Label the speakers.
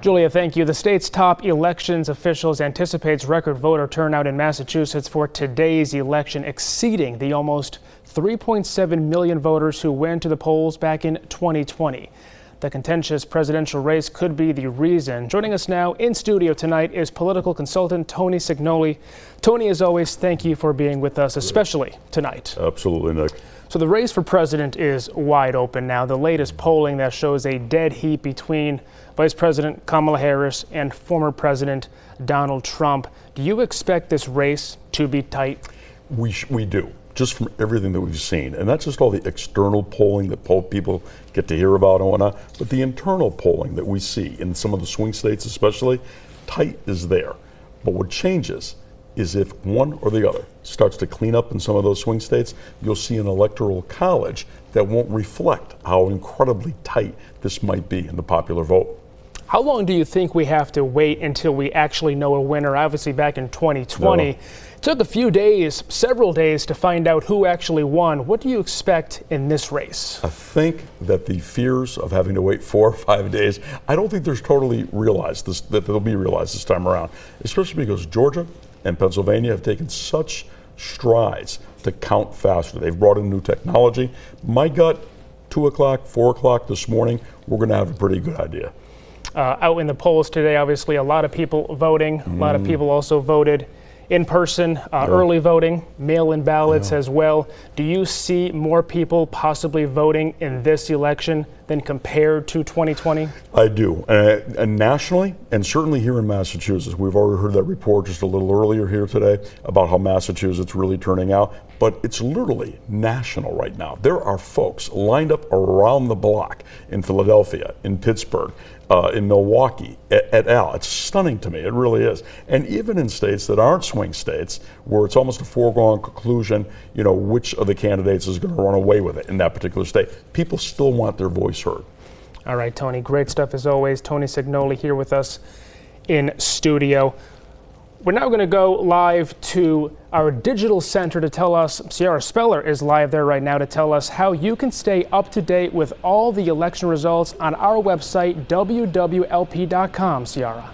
Speaker 1: Julia, thank you. The state's top elections officials anticipates record voter turnout in Massachusetts for today's election, exceeding the almost 3.7 million voters who went to the polls back in 2020. The contentious presidential race could be the reason. Joining us now in studio tonight is political consultant Tony Cignoli. Tony, as always, thank you for being with us, especially tonight.
Speaker 2: Absolutely, Nick.
Speaker 1: So the race for president is wide open now. The latest polling that shows a dead heat between Vice President Kamala Harris and former President Donald Trump. Do you expect this race to be tight?
Speaker 2: We do, just from everything that we've seen. And not just all the external polling that people get to hear about and whatnot, but the internal polling that we see in some of the swing states especially, tight is there. But what changes is if one or the other starts to clean up in some of those swing states, you'll see an electoral college that won't reflect how incredibly tight this might be in the popular vote.
Speaker 1: How long do you think we have to wait until we actually know a winner? Obviously, back in 2020, it took a few days, several days, to find out who actually won. What do you expect in this race?
Speaker 2: I think that the fears of having to wait 4 or 5 days, I don't think there's totally realized that they'll be realized this time around, especially because Georgia and Pennsylvania have taken such strides to count faster. They've brought in new technology. My gut, 2 o'clock, 4 o'clock this morning, we're going to have a pretty good idea.
Speaker 1: Out in the polls today, obviously, a lot of people voting. A lot of people also voted in person, early voting, mail-in ballots as well. Do you see more people possibly voting in this election than compared to 2020?
Speaker 2: I do. And nationally, and certainly here in Massachusetts, we've already heard that report just a little earlier here today about how Massachusetts really turning out. But it's literally national right now. There are folks lined up around the block in Philadelphia, in Pittsburgh, in Milwaukee, et al. It's stunning to me. It really is. And even in states that aren't swing states, where it's almost a foregone conclusion, you know, which of the candidates is going to run away with it in that particular state, people still want their voice heard.
Speaker 1: All right, Tony, great stuff as always. Tony Cignoli here with us in studio. We're now going to go live to our digital center to tell us, Ciara Speller is live there right now to tell us how you can stay up to date with all the election results on our website, wwlp.com. Ciara.